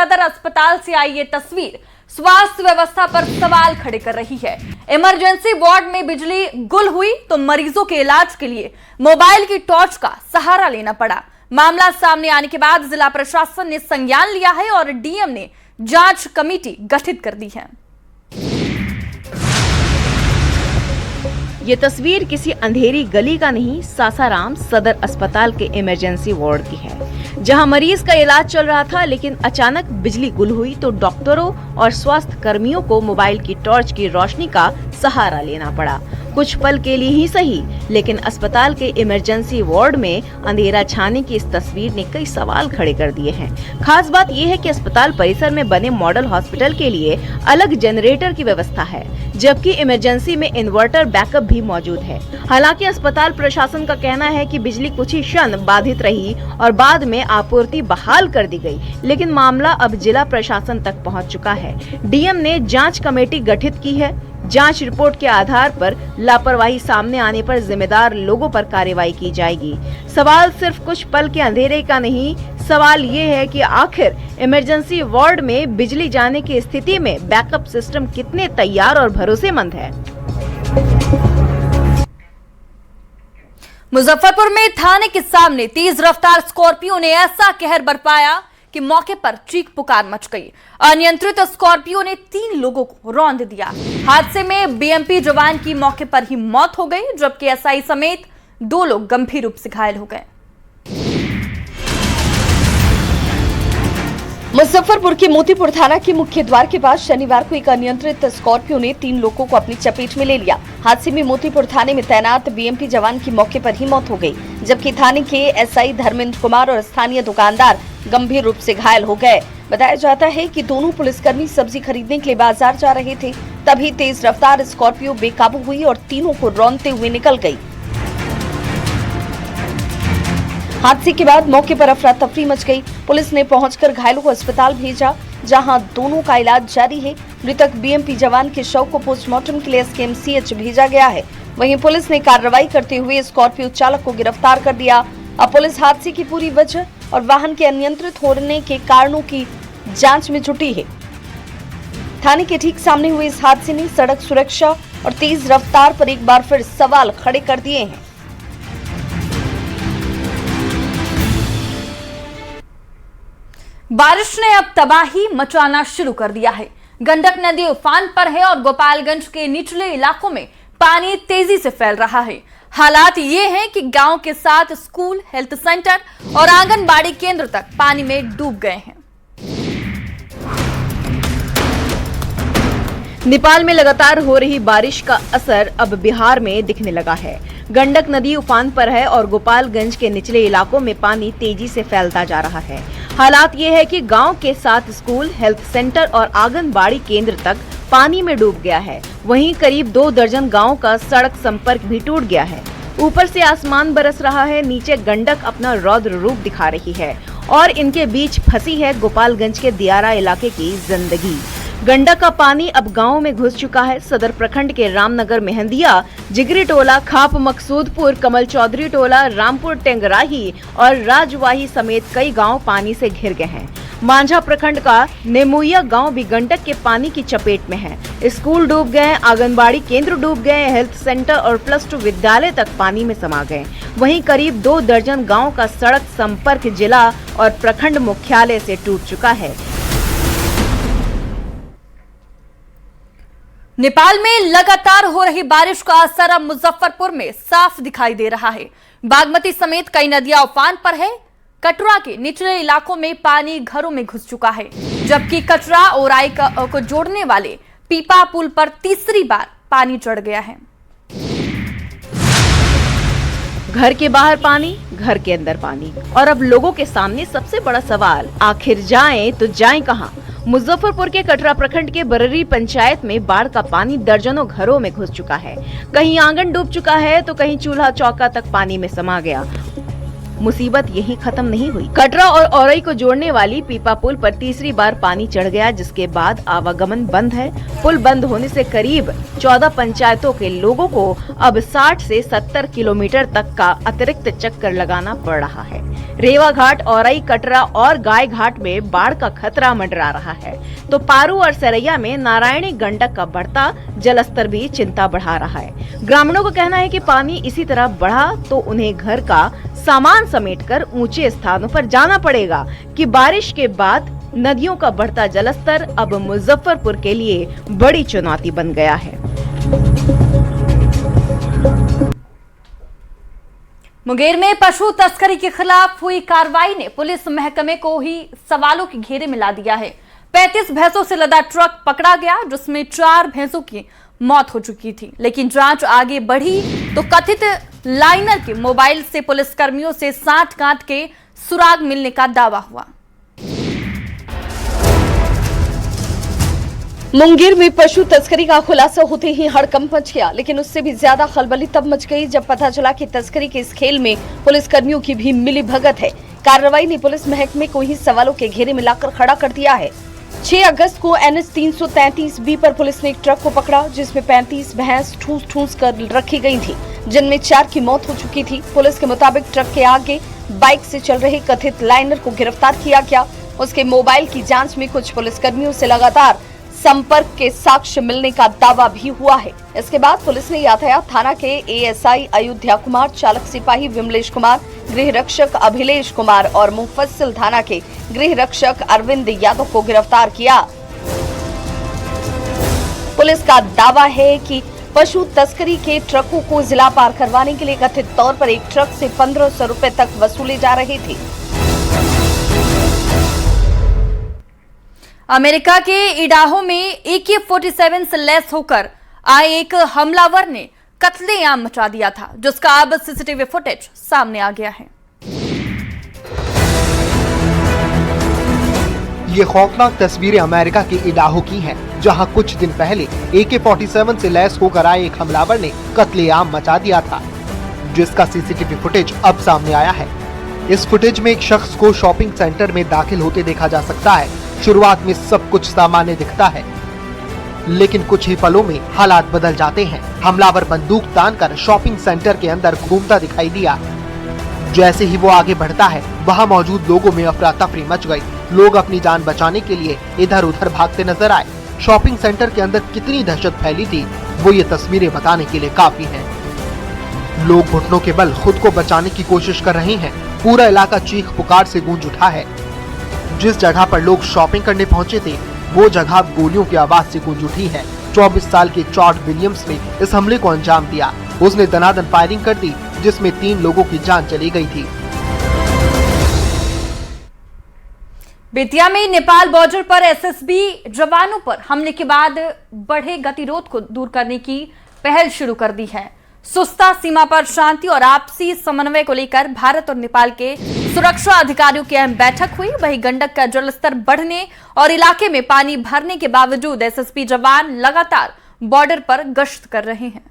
सदर अस्पताल से आई ये तस्वीर स्वास्थ्य व्यवस्था पर सवाल खड़े कर रही है। इमरजेंसी वार्ड में बिजली गुल हुई तो मरीजों के इलाज के लिए मोबाइल की टॉर्च का सहारा लेना पड़ा। मामला सामने आने के बाद जिला प्रशासन ने संज्ञान लिया है और डीएम ने जांच कमेटी गठित कर दी है। ये तस्वीर किसी अंधेरी गली का नहीं, सासाराम सदर अस्पताल के इमरजेंसी वार्ड की है, जहां मरीज का इलाज चल रहा था। लेकिन अचानक बिजली गुल हुई तो डॉक्टरों और स्वास्थ्य कर्मियों को मोबाइल की टॉर्च की रोशनी का सहारा लेना पड़ा। कुछ पल के लिए ही सही, लेकिन अस्पताल के इमरजेंसी वार्ड में अंधेरा छाने की इस तस्वीर ने कई सवाल खड़े कर दिए हैं। खास बात यह है कि अस्पताल परिसर में बने मॉडल हॉस्पिटल के लिए अलग जनरेटर की व्यवस्था है, जबकि इमरजेंसी में इन्वर्टर बैकअप भी मौजूद है। हालांकि अस्पताल प्रशासन का कहना है कि बिजली कुछ ही क्षण बाधित रही और बाद में आपूर्ति बहाल कर दी गई, लेकिन मामला अब जिला प्रशासन तक पहुंच चुका है। डीएम ने जांच कमेटी गठित की है। जांच रिपोर्ट के आधार पर लापरवाही सामने आने पर जिम्मेदार लोगों पर कार्रवाई की जाएगी। सवाल सिर्फ कुछ पल के अंधेरे का नहीं, सवाल ये है कि आखिर इमरजेंसी वार्ड में बिजली जाने की स्थिति में बैकअप सिस्टम कितने तैयार और भरोसेमंद है। मुजफ्फरपुर में थाने के सामने तेज रफ्तार स्कॉर्पियो ने ऐसा कहर बरपाया कि मौके पर चीख पुकार मच गई। अनियंत्रित स्कॉर्पियो ने 3 लोगों को रौंद दिया। हादसे में बीएमपी जवान की मौके पर ही मौत हो गई, जबकि एसआई समेत 2 लोग गंभीर रूप से घायल हो गए। मुजफ्फरपुर के मोतीपुर थाना के मुख्य द्वार के पास शनिवार को एक अनियंत्रित स्कॉर्पियो ने 3 लोगों को अपनी चपेट में ले लिया। हादसे में मोतीपुर थाने में तैनात बीएमपी जवान की मौके पर ही मौत हो गई, जबकि थाने के एसआई धर्मेंद्र कुमार और स्थानीय दुकानदार गंभीर रूप से घायल हो गए। बताया जाता है कि दोनों पुलिसकर्मी सब्जी खरीदने के लिए बाजार जा रहे थे, तभी तेज रफ्तार स्कॉर्पियो बेकाबू हुई और तीनों को रौंदते हुए निकल गई। हादसे के बाद मौके पर अफरा तफरी मच गई। पुलिस ने पहुंचकर घायलों को अस्पताल भेजा, जहां दोनों का इलाज जारी है। मृतक बीएमपी जवान के शव को पोस्टमार्टम के लिए एसकेएमसीएच भेजा गया है। वहीं पुलिस ने कार्रवाई करते हुए स्कॉर्पियो चालक को गिरफ्तार कर दिया। अब पुलिस हादसे की पूरी वजह और वाहन के अनियंत्रित होने के कारणों की जांच में जुटी है। थाने के ठीक सामने हुए इस हादसे ने सड़क सुरक्षा और तेज रफ्तार पर एक बार फिर सवाल खड़े कर दिए हैं। बारिश ने अब तबाही मचाना शुरू कर दिया है। गंडक नदी उफान पर है और गोपालगंज के निचले इलाकों में पानी तेजी से फैल रहा है। हालात ये हैं कि गांव के साथ स्कूल, हेल्थ सेंटर और आंगनबाड़ी केंद्र तक पानी में डूब गए हैं। नेपाल में लगातार हो रही बारिश का असर अब बिहार में दिखने लगा है। गंडक नदी उफान पर है और गोपालगंज के निचले इलाकों में पानी तेजी से फैलता जा रहा है। हालात ये है कि गांव के साथ स्कूल, हेल्थ सेंटर और आंगनबाड़ी केंद्र तक पानी में डूब गया है। वहीं करीब 2 दर्जन गांव का सड़क संपर्क भी टूट गया है। ऊपर से आसमान बरस रहा है, नीचे गंडक अपना रौद्र रूप दिखा रही है और इनके बीच फंसी है गोपालगंज के दियारा इलाके की जिंदगी। गंडक का पानी अब गांव में घुस चुका है। सदर प्रखंड के रामनगर मेहंदिया, जिगरी टोला, खाप मकसूदपुर, कमल चौधरी टोला, रामपुर टेंगराही और राजवाही समेत कई गांव पानी से घिर गए हैं। मांझा प्रखंड का नेमुइया गांव भी गंडक के पानी की चपेट में है। स्कूल डूब गए, आंगनबाड़ी केंद्र डूब गए, हेल्थ सेंटर और +2 विद्यालय तक पानी में समा गए। वहीं करीब 2 दर्जन गांव का सड़क संपर्क जिला और प्रखंड मुख्यालय से टूट चुका है। नेपाल में लगातार हो रही बारिश का असर अब मुजफ्फरपुर में साफ दिखाई दे रहा है। बागमती समेत कई नदियां उफान पर है। कटरा के निचले इलाकों में पानी घरों में घुस चुका है, जबकि कटरा और आई को जोड़ने वाले पीपा पुल पर तीसरी बार पानी चढ़ गया है। घर के बाहर पानी, घर के अंदर पानी और अब लोगों के सामने सबसे बड़ा सवाल, आखिर जाएं तो जाएं कहां? मुजफ्फरपुर के कटरा प्रखंड के बररी पंचायत में बाढ़ का पानी दर्जनों घरों में घुस चुका है। कहीं आंगन डूब चुका है तो कहीं चूल्हा चौका तक पानी में समा गया। मुसीबत यहीं खत्म नहीं हुई। कटरा और औरई को जोड़ने वाली पीपा पुल पर तीसरी बार पानी चढ़ गया, जिसके बाद आवागमन बंद है। पुल बंद होने से करीब 14 पंचायतों के लोगों को अब 60 से 70 किलोमीटर तक का अतिरिक्त चक्कर लगाना पड़ रहा है। रेवा घाट, औरई, कटरा और गाय घाट में बाढ़ का खतरा मंडरा रहा है, तो पारू और सरैया में नारायणी गंडक का बढ़ता जलस्तर भी चिंता बढ़ा रहा है। ग्रामीणों का कहना है कि पानी इसी तरह बढ़ा तो उन्हें घर का सामान समेटकर ऊंचे स्थानों पर जाना पड़ेगा कि बारिश के बाद नदियों का बढ़ता जलस्तर अब मुजफ्फरपुर के लिए बड़ी चुनौती बन गया है। मुंगेर में पशु तस्करी के खिलाफ हुई कार्रवाई ने पुलिस महकमे को ही सवालों के घेरे में ला दिया है। 35 भैंसों से लदा ट्रक पकड़ा गया, जिसमें 4 भैंसों की मौत हो चुकी थी। लेकिन जांच आगे बढ़ी तो कथित लाइनर के मोबाइल से पुलिसकर्मियों से सांठ-गांठ के सुराग मिलने का दावा हुआ। मुंगेर में पशु तस्करी का खुलासा होते ही हड़कंप मच गया, लेकिन उससे भी ज्यादा खलबली तब मच गई जब पता चला कि तस्करी के इस खेल में पुलिसकर्मियों की भी मिली भगत है। कार्रवाई ने पुलिस महकमे को ही सवालों के घेरे में लाकर खड़ा कर दिया है। 6 अगस्त को NH 333B पर पुलिस ने एक ट्रक को पकड़ा, जिसमें 35 भैंस ठूस कर रखी गई थी, जिनमें 4 की मौत हो चुकी थी। पुलिस के मुताबिक ट्रक के आगे बाइक से चल रहे कथित लाइनर को गिरफ्तार किया गया। उसके मोबाइल की जांच में कुछ पुलिसकर्मियों से लगातार संपर्क के साक्ष्य मिलने का दावा भी हुआ है। इसके बाद पुलिस ने यातायात थाना के ASI अयोध्या कुमार, चालक सिपाही विमलेश कुमार, गृह रक्षक अभिलेश कुमार और मुफस्सिल थाना के गृह रक्षक अरविंद यादव को गिरफ्तार किया। पुलिस का दावा है कि पशु तस्करी के ट्रकों को जिला पार करवाने के लिए कथित तौर पर एक ट्रक से 1500 रुपए तक वसूले जा रहे थे। अमेरिका के इडाहो में AK-47 से लैस होकर आए एक हमलावर ने कत्लेआम मचा दिया था, जिसका अब CCTV फुटेज सामने आ गया है। ये खौफनाक तस्वीरें अमेरिका के इडाहो की हैं, जहां कुछ दिन पहले AK-47 से लैस होकर आए एक हमलावर ने कत्लेआम मचा दिया था, जिसका CCTV फुटेज अब सामने आया है। इस फुटेज में एक शख्स को शॉपिंग सेंटर में दाखिल होते देखा जा सकता है। शुरुआत में सब कुछ सामान्य दिखता है, लेकिन कुछ ही पलों में हालात बदल जाते हैं। हमलावर बंदूक तानकर शॉपिंग सेंटर के अंदर घूमता दिखाई दिया। जैसे ही वो आगे बढ़ता है, वहां मौजूद लोगों में अफरा तफरी मच गई। लोग अपनी जान बचाने के लिए इधर उधर भागते नजर आए। शॉपिंग सेंटर के अंदर कितनी दहशत फैली थी, वो ये तस्वीरें बताने के लिए काफी है। लोग घुटनों के बल खुद को बचाने की कोशिश कर रहे हैं। पूरा इलाका चीख पुकार से गूंज उठा है। जिस जगह पर लोग शॉपिंग करने पहुंचे थे, वो जगह गोलियों की आवाज से गूंज उठी है। 24 साल के चॉड विलियम्स ने इस हमले को अंजाम दिया। उसने दनादन फायरिंग कर दी, जिसमें 3 लोगों की जान चली गई थी। बेतिया में नेपाल बॉर्डर पर SSB जवानों पर हमले के बाद बढ़े गतिरोध को दूर करने की पहल शुरू कर दी है। सुस्ता सीमा पर शांति और आपसी समन्वय को लेकर भारत और नेपाल के सुरक्षा अधिकारियों की अहम बैठक हुई। वहीं गंडक का जलस्तर बढ़ने और इलाके में पानी भरने के बावजूद SSB जवान लगातार बॉर्डर पर गश्त कर रहे हैं।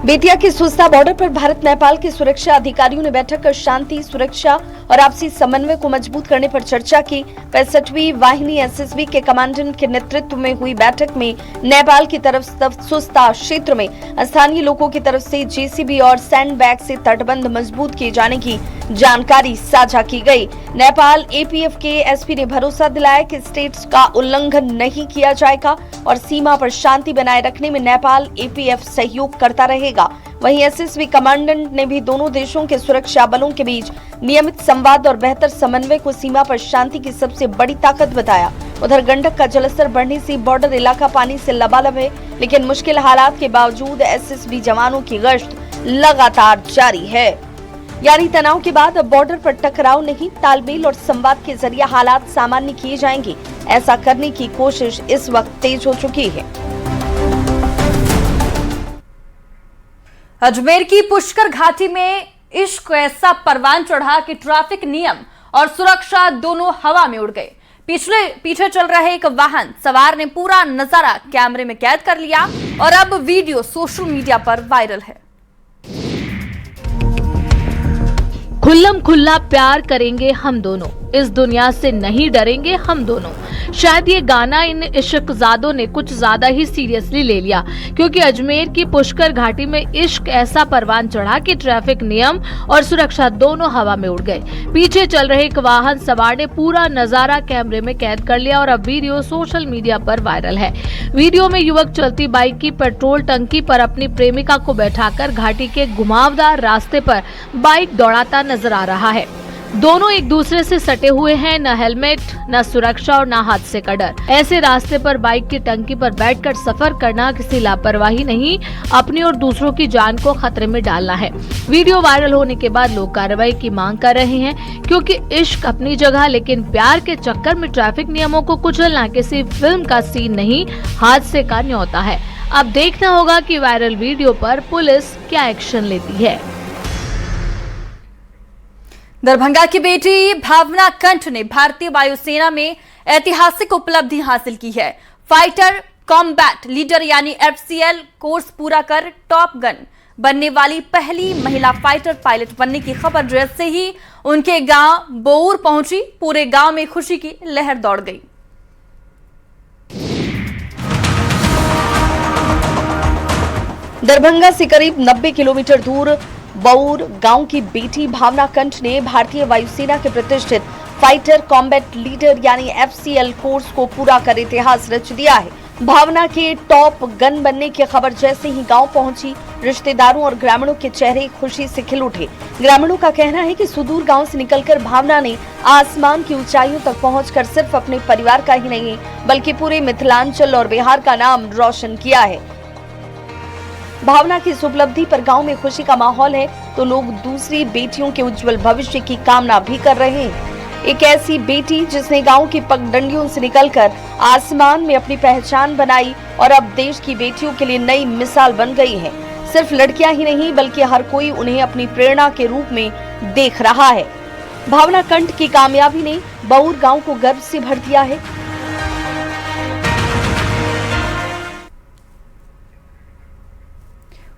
बेतिया के सुस्ता बॉर्डर पर भारत नेपाल के सुरक्षा अधिकारियों ने बैठक कर शांति, सुरक्षा और आपसी समन्वय को मजबूत करने पर चर्चा की। 65वीं वाहिनी SSB के कमांडेंट के नेतृत्व में हुई बैठक में नेपाल की तरफ सुस्ता क्षेत्र में स्थानीय लोगों की तरफ से JCB और सैंडबैग से तटबंध मजबूत किए जाने की जानकारी साझा की गई। नेपाल APF के SP ने भरोसा दिलाया कि स्टेट्स का उल्लंघन नहीं किया जाएगा और सीमा पर शांति बनाए रखने में नेपाल APF सहयोग करता रहेगा। वहीं SSB कमांडेंट ने भी दोनों देशों के सुरक्षा बलों के बीच नियमित संवाद और बेहतर समन्वय को सीमा पर शांति की सबसे बड़ी ताकत बताया। उधर गंडक का जलस्तर बढ़ने से बॉर्डर इलाका पानी से लबालब है, लेकिन मुश्किल हालात के बावजूद SSB जवानों की गश्त लगातार जारी है। यानी तनाव के बाद अब बॉर्डर पर टकराव नहीं, तालमेल और संवाद के जरिए हालात सामान्य किए जाएंगे। ऐसा करने की कोशिश इस वक्त तेज हो चुकी है। अजमेर की पुष्कर घाटी में इश्क ऐसा परवान चढ़ा कि ट्रैफिक नियम और सुरक्षा दोनों हवा में उड़ गए। पीछे चल रहे एक वाहन सवार ने पूरा नजारा कैमरे में कैद कर लिया और अब वीडियो सोशल मीडिया पर वायरल है। खुल्लम खुल्ला प्यार करेंगे हम दोनों, इस दुनिया से नहीं डरेंगे हम दोनों। शायद ये गाना इन इश्कजादों ने कुछ ज्यादा ही सीरियसली ले लिया, क्योंकि अजमेर की पुष्कर घाटी में इश्क ऐसा परवान चढ़ा कि ट्रैफिक नियम और सुरक्षा दोनों हवा में उड़ गए। पीछे चल रहे एक वाहन सवार ने पूरा नजारा कैमरे में कैद कर लिया और अब वीडियो सोशल मीडिया पर वायरल है। वीडियो में युवक चलती बाइक की पेट्रोल टंकी पर अपनी प्रेमिका को बैठाकर घाटी के घुमावदार रास्ते पर बाइक दौड़ाता नजर आ रहा है। दोनों एक दूसरे से सटे हुए हैं, न हेलमेट, न सुरक्षा और न हादसे का डर। ऐसे रास्ते पर बाइक की टंकी पर बैठकर सफर करना किसी लापरवाही नहीं, अपनी और दूसरों की जान को खतरे में डालना है। वीडियो वायरल होने के बाद लोग कार्रवाई की मांग कर रहे हैं, क्योंकि इश्क अपनी जगह, लेकिन प्यार के चक्कर में ट्रैफिक नियमों को कुचलना किसी फिल्म का सीन नहीं, हादसे का न्योता है। अब देखना होगा कि वायरल वीडियो पर पुलिस क्या एक्शन लेती है। दरभंगा की बेटी भावना कंठ ने भारतीय वायुसेना में ऐतिहासिक उपलब्धि हासिल की है। फाइटर कॉम्बैट लीडर यानी FCL कोर्स पूरा कर टॉप गन बनने वाली पहली महिला फाइटर पायलट बनने की खबर जैसे ही उनके गांव बोऊर पहुंची, पूरे गांव में खुशी की लहर दौड़ गई। दरभंगा से करीब 90 किलोमीटर दूर बऊर गांव की बेटी भावना कंठ ने भारतीय वायुसेना के प्रतिष्ठित फाइटर कॉम्बैट लीडर यानी FCL कोर्स को पूरा कर इतिहास रच दिया है। भावना के टॉप गन बनने की खबर जैसे ही गांव पहुंची, रिश्तेदारों और ग्रामीणों के चेहरे खुशी से खिल उठे। ग्रामीणों का कहना है कि सुदूर गांव से निकलकर भावना ने आसमान की ऊंचाइयों तक पहुंचकर सिर्फ अपने परिवार का ही नहीं बल्कि पूरे मिथिलांचल और बिहार का नाम रोशन किया है। भावना की इस उपलब्धि पर गांव में खुशी का माहौल है, तो लोग दूसरी बेटियों के उज्जवल भविष्य की कामना भी कर रहे हैं। एक ऐसी बेटी जिसने गांव की पगडंडियों से निकलकर आसमान में अपनी पहचान बनाई और अब देश की बेटियों के लिए नई मिसाल बन गई है। सिर्फ लड़कियां ही नहीं बल्कि हर कोई उन्हें अपनी प्रेरणा के रूप में देख रहा है। भावना कंठ की कामयाबी ने बऊर गांव को गर्व से भर दिया है।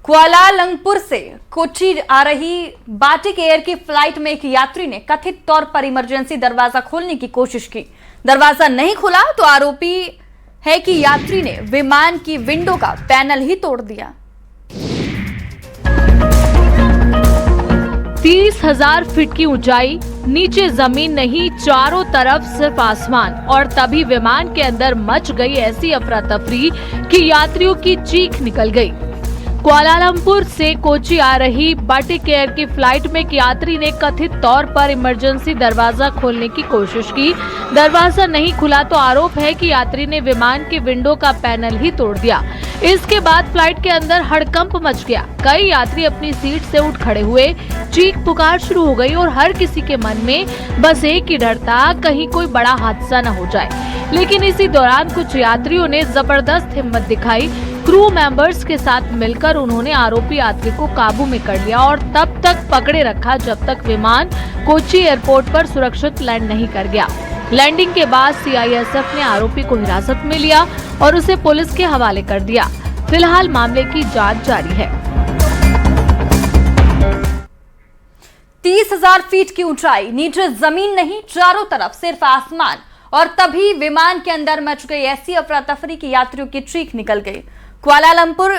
कुआलालंपुर से कोच्चि आ रही बाटिक एयर की फ्लाइट में एक यात्री ने कथित तौर पर इमरजेंसी दरवाजा खोलने की कोशिश की। दरवाजा नहीं खुला तो आरोपी है कि यात्री ने विमान की विंडो का पैनल ही तोड़ दिया। 30,000 फीट की ऊंचाई, नीचे जमीन नहीं, चारों तरफ सिर्फ आसमान, और तभी विमान के अंदर मच गई ऐसी अफरा तफरी कि यात्रियों की चीख निकल गई। कुआलालंपुर से कोच्चि आ रही बाटिक एयर की फ्लाइट में एक यात्री ने कथित तौर पर इमरजेंसी दरवाजा खोलने की कोशिश की। दरवाजा नहीं खुला तो आरोप है कि यात्री ने विमान की विंडो का पैनल ही तोड़ दिया। इसके बाद फ्लाइट के अंदर हड़कंप मच गया। कई यात्री अपनी सीट से उठ खड़े हुए, चीख पुकार शुरू हो गई और हर किसी के मन में बस एक ही डर था, कहीं कोई बड़ा हादसा न हो जाए। लेकिन इसी दौरान कुछ यात्रियों ने जबरदस्त हिम्मत दिखाई। क्रू मेंबर्स के साथ मिलकर उन्होंने आरोपी यात्री को काबू में कर लिया और तब तक पकड़े रखा जब तक विमान कोच्चि एयरपोर्ट पर सुरक्षित लैंड नहीं कर गया। लैंडिंग के बाद CISF ने आरोपी को हिरासत में लिया और उसे पुलिस के हवाले कर दिया। फिलहाल मामले की जांच जारी है। 30,000 फीट की ऊंचाई, नीचे जमीन नहीं, चारों तरफ सिर्फ आसमान, और तभी विमान के अंदर मच गई ऐसी अफरा तफरी की यात्रियों की चीख निकल गई। कुआलालंपुर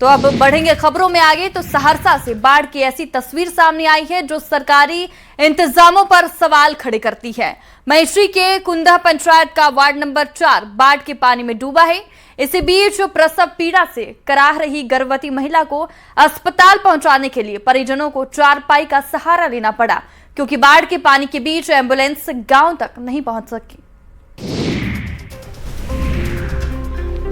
तो अब बढ़ेंगे खबरों में आगे, तो सहरसा से बाढ़ की ऐसी तस्वीर सामने आई है जो सरकारी इंतजामों पर सवाल खड़े करती है। महेश्वरी के कुंदा पंचायत का वार्ड नंबर 4 बाढ़ के पानी में डूबा है। इसी बीच प्रसव पीड़ा से कराह रही गर्भवती महिला को अस्पताल पहुंचाने के लिए परिजनों को चारपाई का सहारा लेना पड़ा, क्योंकि बाढ़ के पानी के बीच एम्बुलेंस गांव तक नहीं पहुंच सकी।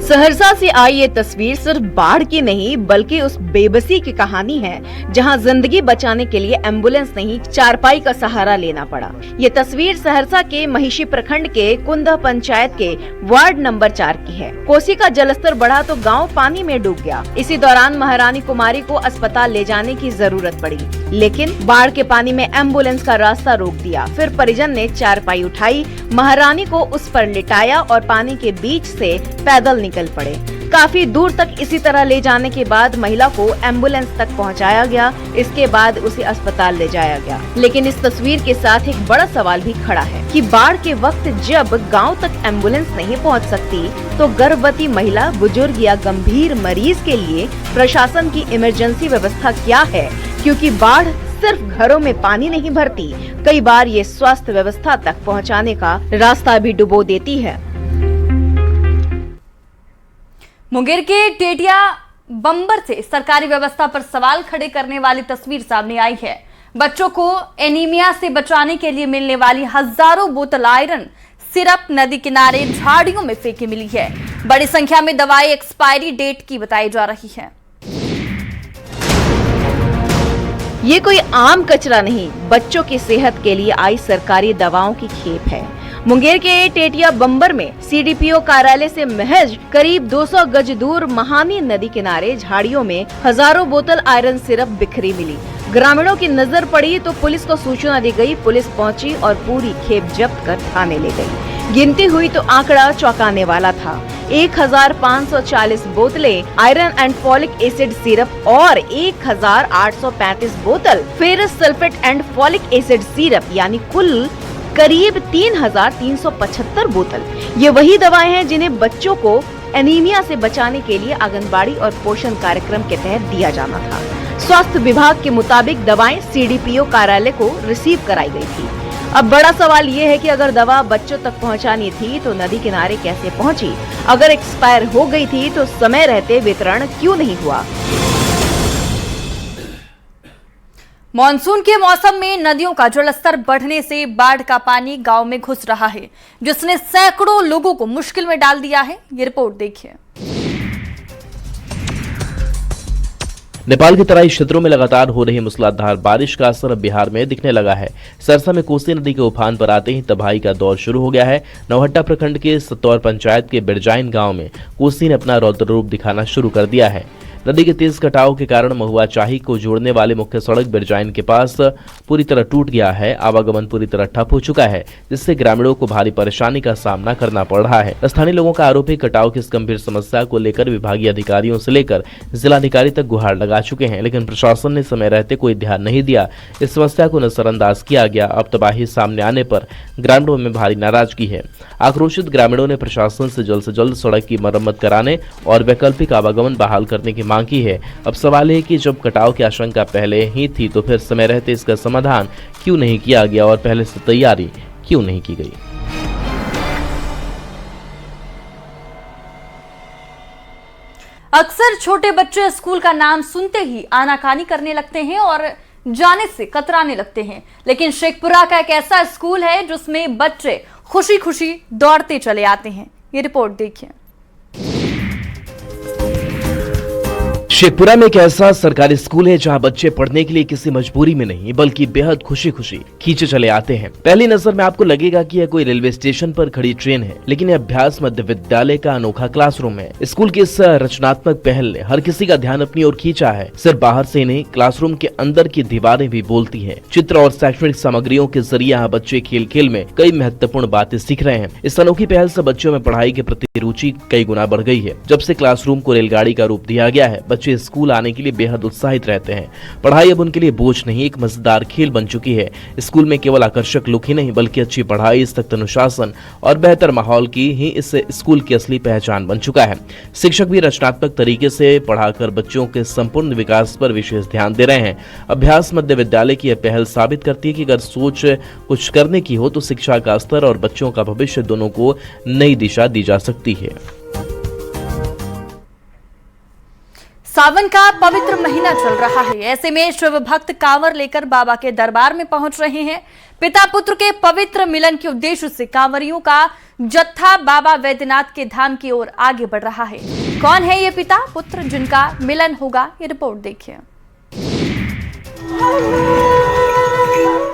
सहरसा से आई ये तस्वीर सिर्फ बाढ़ की नहीं बल्कि उस बेबसी की कहानी है जहां जिंदगी बचाने के लिए एम्बुलेंस नहीं, चारपाई का सहारा लेना पड़ा। ये तस्वीर सहरसा के महिषी प्रखंड के कुंदा पंचायत के वार्ड नंबर 4 की है। कोसी का जलस्तर बढ़ा तो गांव पानी में डूब गया। इसी दौरान महारानी कुमारी को अस्पताल ले जाने की जरूरत पड़ी, लेकिन बाढ़ के पानी में एम्बुलेंस का रास्ता रोक दिया। फिर परिजन ने चारपाई उठाई, महारानी को उस पर लिटाया और पानी के बीच से पैदल निकल पड़े। काफी दूर तक इसी तरह ले जाने के बाद महिला को एम्बुलेंस तक पहुंचाया गया। इसके बाद उसे अस्पताल ले जाया गया। लेकिन इस तस्वीर के साथ एक बड़ा सवाल भी खड़ा है कि बाढ़ के वक्त जब गांव तक एम्बुलेंस नहीं पहुंच सकती, तो गर्भवती महिला, बुजुर्ग या गंभीर मरीज के लिए प्रशासन की इमरजेंसी व्यवस्था क्या है? क्योंकि बाढ़ सिर्फ घरों में पानी नहीं भरती, कई बार ये स्वास्थ्य व्यवस्था तक पहुंचाने का रास्ता भी डुबो देती है। मुंगेर के टेटिया बम्बर से सरकारी व्यवस्था पर सवाल खड़े करने वाली तस्वीर सामने आई है। बच्चों को एनीमिया से बचाने के लिए मिलने वाली हजारों बोतल आयरन सिरप नदी किनारे झाड़ियों में फेंकी मिली है। बड़ी संख्या में दवाई एक्सपायरी डेट की बताई जा रही है। ये कोई आम कचरा नहीं, बच्चों की सेहत के लिए आई सरकारी दवाओं की खेप है। मुंगेर के टेटिया बम्बर में सीडीपीओ कार्यालय से महज करीब 200 गज दूर महानी नदी किनारे झाड़ियों में हजारों बोतल आयरन सिरप बिखरी मिली। ग्रामीणों की नजर पड़ी तो पुलिस को सूचना दी गई। पुलिस पहुंची और पूरी खेप जब्त कर थाने ले गई। गिनती हुई तो आंकड़ा चौंकाने वाला था। 1540 बोतलें iron and folic acid syrup और 1835 बोतल ferrous sulphate and folic acid syrup, यानी कुल करीब 3375 बोतल। ये वही दवाएं हैं जिन्हें बच्चों को एनीमिया से बचाने के लिए आंगनबाड़ी और पोषण कार्यक्रम के तहत दिया जाना था। स्वास्थ्य विभाग के मुताबिक दवाएं सीडीपीओ कार्यालय को रिसीव कराई गई थी। अब बड़ा सवाल ये है कि अगर दवा बच्चों तक पहुंचानी थी तो नदी किनारे कैसे पहुंची? अगर एक्सपायर हो गई थी तो समय रहते वितरण क्यों नहीं हुआ? मॉनसून के मौसम में नदियों का जलस्तर बढ़ने से बाढ़ का पानी गांव में घुस रहा है, जिसने सैकड़ों लोगों को मुश्किल में डाल दिया है। ये रिपोर्ट देखिए। नेपाल के तराई क्षेत्रों में लगातार हो रही मूसलाधार बारिश का असर अब बिहार में दिखने लगा है। सरसा में कोसी नदी के उफान पर आते ही तबाही का दौर शुरू हो गया है। नौहट्टा प्रखंड के सतौर पंचायत के बिरजाइन गांव में कोसी ने अपना रौद्र रूप दिखाना शुरू कर दिया है। नदी के तेज कटाव के कारण महुआ चाही को जोड़ने वाले मुख्य सड़क बिरजाइन के पास पूरी तरह टूट गया है। आवागमन पूरी तरह ठप हो चुका है, जिससे ग्रामीणों को भारी परेशानी का सामना करना पड़ रहा है। स्थानीय लोगों का आरोप है कटाव की इस गंभीर समस्या को लेकर विभागीय अधिकारियों से लेकर जिलाधिकारी तक गुहार लगा चुके हैं, लेकिन प्रशासन ने समय रहते कोई ध्यान नहीं दिया। इस समस्या को नजरअंदाज किया गया। अब तबाही सामने आने पर ग्रामीणों में भारी नाराजगी है। आक्रोशित ग्रामीणों ने प्रशासन से जल्द सड़क की मरम्मत कराने और वैकल्पिक आवागमन बहाल करने की मांग की है। अब सवाल है कि जब कटाव की आशंका पहले ही थी तो फिर समय रहते इसका समाधान क्यों नहीं किया गया और पहले से तैयारी क्यों नहीं की गई? अक्सर छोटे बच्चे स्कूल का नाम सुनते ही आनाकानी करने लगते हैं और जाने से कतराने लगते हैं, लेकिन शेखपुरा का एक ऐसा स्कूल है जिसमें बच्चे खुशी खुशी दौड़ते चले आते हैं। ये रिपोर्ट देखिए। शेखपुरा में एक ऐसा सरकारी स्कूल है जहां बच्चे पढ़ने के लिए किसी मजबूरी में नहीं बल्कि बेहद खुशी खुशी खींचे चले आते हैं। पहली नजर में आपको लगेगा कि यह कोई रेलवे स्टेशन पर खड़ी ट्रेन है, लेकिन यह अभ्यास मध्य विद्यालय का अनोखा क्लासरूम है। स्कूल की इस रचनात्मक पहल ने हर किसी का ध्यान अपनी ओर खींचा है। सिर्फ बाहर से नहीं, क्लासरूम के अंदर की दीवारें भी बोलती है। चित्र और शैक्षणिक सामग्रियों के जरिए यहाँ बच्चे खेल खेल में कई महत्वपूर्ण बातें सीख रहे हैं। इस अनोखी पहल से बच्चों में पढ़ाई के प्रति रुचि कई गुना बढ़ गई है। जब से क्लासरूम को रेलगाड़ी का रूप दिया गया है, बच्चे स्कूल आने के लिए बेहद उत्साहित रहते हैं। पढ़ाई अब उनके लिए बोझ नहीं, एक मजेदार खेल बन चुकी है। स्कूल में केवल आकर्षक लुक ही नहीं बल्कि अच्छी पढ़ाई, सख्त अनुशासन और बेहतर माहौल की ही इस स्कूल की असली पहचान बन चुका है। शिक्षक भी रचनात्मक तरीके से पढ़ाकर बच्चों के संपूर्ण विकास पर विशेष ध्यान दे रहे हैं। अभ्यास मध्य विद्यालय की यह पहल साबित करती है कि अगर सोच कुछ करने की हो तो शिक्षा का स्तर और बच्चों का भविष्य दोनों को नई दिशा दी जा सकती है। सावन का पवित्र महीना चल रहा है, ऐसे में शिव भक्त कांवर लेकर बाबा के दरबार में पहुंच रहे हैं। पिता पुत्र के पवित्र मिलन के उद्देश्य से कांवरियों का जत्था बाबा वैद्यनाथ के धाम की ओर आगे बढ़ रहा है। कौन है ये पिता पुत्र जिनका मिलन होगा? ये रिपोर्ट देखिए।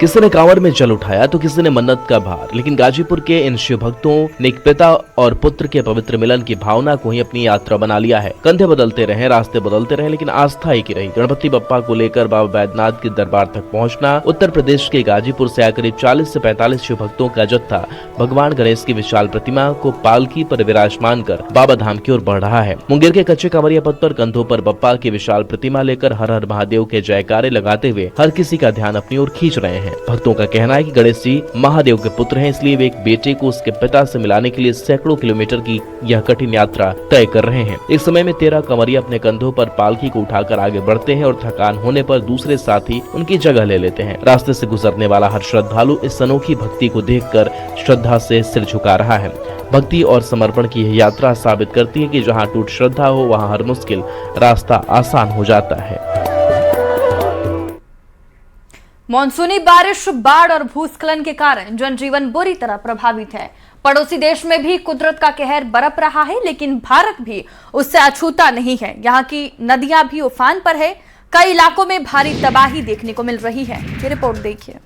किसी ने कांवड़ में जल उठाया तो किसी ने मन्नत का भार, लेकिन गाजीपुर के इन शिव भक्तों ने एक पिता और पुत्र के पवित्र मिलन की भावना को ही अपनी यात्रा बना लिया है। कंधे बदलते रहे, रास्ते बदलते रहे, लेकिन आस्था एक ही रही। गणपति बप्पा को लेकर बाबा बैद्यनाथ के दरबार तक पहुंचना। उत्तर प्रदेश के गाजीपुर से करीब 40 से 45 शिव भक्तों का जत्था भगवान गणेश की विशाल प्रतिमा को पालकी पर विराजमान कर बाबा धाम की ओर बढ़ रहा है। मुंगेर के कच्चे कांवरिया पथ पर कंधों पर बप्पा की विशाल प्रतिमा लेकर हर हर महादेव के जयकारे लगाते हुए हर किसी का ध्यान अपनी ओर खींच रहे हैं। भक्तों का कहना है कि गणेश जी महादेव के पुत्र हैं, इसलिए वे एक बेटे को उसके पिता से मिलाने के लिए सैकड़ों किलोमीटर की यह कठिन यात्रा तय कर रहे हैं। एक समय में 13 कांवरिया अपने कंधों पर पालकी को उठाकर आगे बढ़ते हैं और थकान होने पर दूसरे साथी उनकी जगह ले लेते हैं। रास्ते से गुजरने वाला हर श्रद्धालु इस अनोखी भक्ति को देखकर श्रद्धा से सिर झुका रहा है। भक्ति और समर्पण की यह यात्रा साबित करती है कि जहां टूट श्रद्धा हो वहां हर मुश्किल रास्ता आसान हो जाता है। मॉनसूनी बारिश, बाढ़ और भूस्खलन के कारण जनजीवन बुरी तरह प्रभावित है। पड़ोसी देश में भी कुदरत का कहर बरप रहा है, लेकिन भारत भी उससे अछूता नहीं है। यहाँ की नदियां भी उफान पर है। कई इलाकों में भारी तबाही देखने को मिल रही है। ये रिपोर्ट देखिए।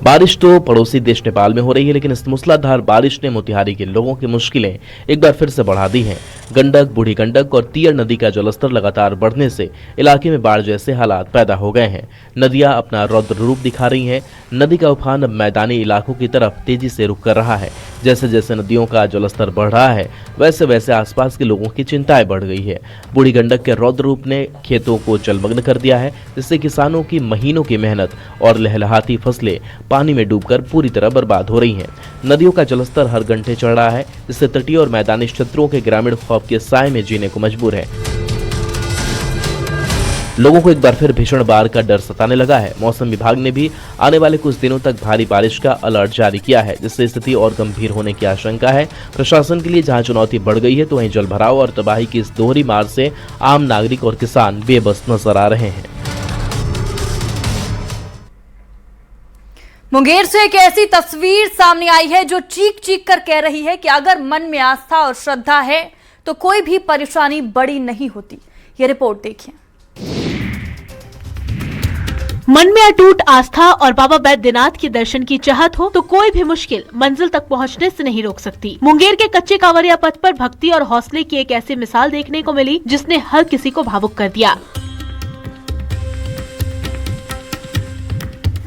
बारिश तो पड़ोसी देश नेपाल में हो रही है, लेकिन इस मूसलाधार बारिश ने मोतिहारी के लोगों की मुश्किलें एक बार फिर से बढ़ा दी हैं। गंडक, बूढ़ी गंडक और तियर नदी का जलस्तर लगातार बढ़ने से इलाके में बाढ़ जैसे हालात पैदा हो गए हैं। नदियां अपना रौद्र रूप दिखा रही हैं। नदी का उफान अब मैदानी इलाकों की तरफ तेजी से रुख कर रहा है। जैसे जैसे नदियों का जलस्तर बढ़ रहा है, वैसे वैसे आसपास के लोगों की चिंताएं बढ़ गई है। बूढ़ी गंडक के रौद्र रूप ने खेतों को जलमग्न कर दिया है, जिससे किसानों की महीनों की मेहनत और लहलहाती फसलें पानी में डूबकर पूरी तरह बर्बाद हो रही हैं। नदियों का जलस्तर हर घंटे चढ़ रहा है, जिससे तटीय और मैदानी क्षेत्रों के ग्रामीण खौफ के साए में जीने को मजबूर है। लोगों को एक बार फिर भीषण बाढ़ का डर सताने लगा है। मौसम विभाग ने भी आने वाले कुछ दिनों तक भारी बारिश का अलर्ट जारी किया है, जिससे स्थिति और गंभीर होने की आशंका है। प्रशासन के लिए जहां चुनौती बढ़ गई है, तो वहीं जलभराव और तबाही की इस दोहरी मार से आम नागरिक और किसान बेबस नजर आ रहे हैं। मुंगेर से एक ऐसी तस्वीर सामने आई है जो चीख चीख कर कह रही है कि अगर मन में आस्था और श्रद्धा है तो कोई भी परेशानी बड़ी नहीं होती। ये रिपोर्ट देखिए। मन में अटूट आस्था और बाबा बैद्यनाथ के दर्शन की चाहत हो तो कोई भी मुश्किल मंजिल तक पहुंचने से नहीं रोक सकती। मुंगेर के कच्चे कांवरिया पथ पर भक्ति और हौसले की एक ऐसी मिसाल देखने को मिली जिसने हर किसी को भावुक कर दिया।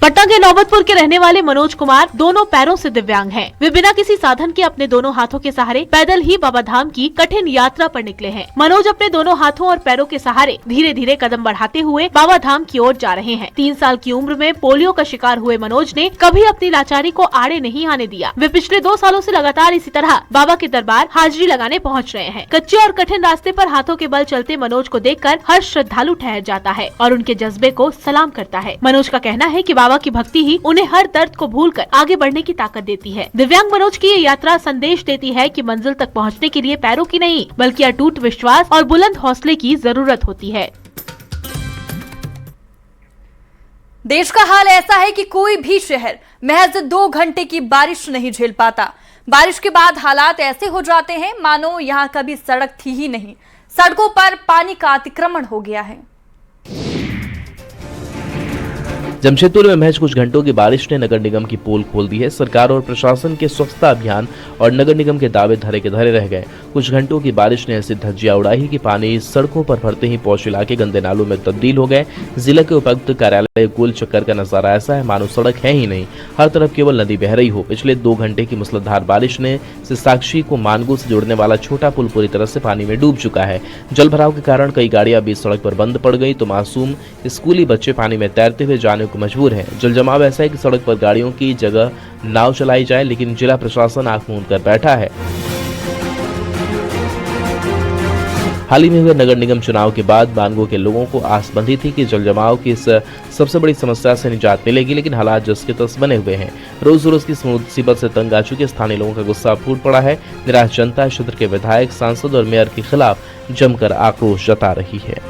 पटना के नौबतपुर के रहने वाले मनोज कुमार दोनों पैरों से दिव्यांग हैं। वे बिना किसी साधन के अपने दोनों हाथों के सहारे पैदल ही बाबा धाम की कठिन यात्रा पर निकले हैं। मनोज अपने दोनों हाथों और पैरों के सहारे धीरे धीरे कदम बढ़ाते हुए बाबा धाम की ओर जा रहे हैं। 3 साल की उम्र में पोलियो का शिकार हुए मनोज ने कभी अपनी लाचारी को आड़े नहीं आने दिया। वे पिछले 2 सालों से लगातार इसी तरह बाबा के दरबार हाजिरी लगाने पहुँच रहे हैं। कच्चे और कठिन रास्ते पर हाथों के बल चलते मनोज को देखकर हर श्रद्धालु ठहर जाता है और उनके जज्बे को सलाम करता है। मनोज का कहना है कि बाबा की भक्ति ही उन्हें हर दर्द को भूलकर आगे बढ़ने की ताकत देती है। दिव्यांग मनोज की ये यात्रा संदेश देती है कि मंजिल तक पहुंचने के लिए पैरों की नहीं बल्कि अटूट विश्वास और बुलंद हौसले की जरूरत होती है। देश का हाल ऐसा है कि कोई भी शहर महज 2 घंटे की बारिश नहीं झेल पाता। बारिश के बाद हालात ऐसे हो जाते हैं मानो यहाँ कभी सड़क थी ही नहीं। सड़कों पर पानी का अतिक्रमण हो गया है। जमशेदपुर में महज कुछ घंटों की बारिश ने नगर निगम की पोल खोल दी है। सरकार और प्रशासन के स्वच्छता अभियान और नगर निगम के दावे धरे के धरे रह गए। कुछ घंटों की बारिश ने ऐसी धज्जियां उड़ाई कि पानी सड़कों पर भरते ही पौष इलाके गंदे नालों में तब्दील हो गए। जिले के उपायुक्त कार्यालय गोल चक्कर का नजारा ऐसा है मानो सड़क है ही नहीं, हर तरफ केवल नदी बह रही हो। पिछले 2 घंटे की मूसलाधार बारिश ने साक्षी को मानगू से जोड़ने वाला छोटा पुल पूरी तरह से पानी में डूब चुका है। जल भराव के कारण कई गाड़ियां बीच सड़क पर बंद पड़ गई तो मासूम स्कूली बच्चे पानी में तैरते हुए जाने को मजबूर है। जल जमाव ऐसा है कि सड़क पर गाड़ियों की जगह नाव चलाई जाए, लेकिन जिला प्रशासन आंख मूंद कर बैठा है। हाल ही में हुए नगर निगम चुनाव के बाद बानगो के लोगों को आस बंधी थी कि जल जमाव की इस सबसे बड़ी समस्या से निजात मिलेगी, लेकिन हालात जस के तस बने हुए हैं। रोज रोज की मुसीबत से तंग आ चुके स्थानीय लोगों का गुस्सा फूट पड़ा है। निराश जनता क्षेत्र के विधायक, सांसद और मेयर के खिलाफ जमकर आक्रोश जता रही है।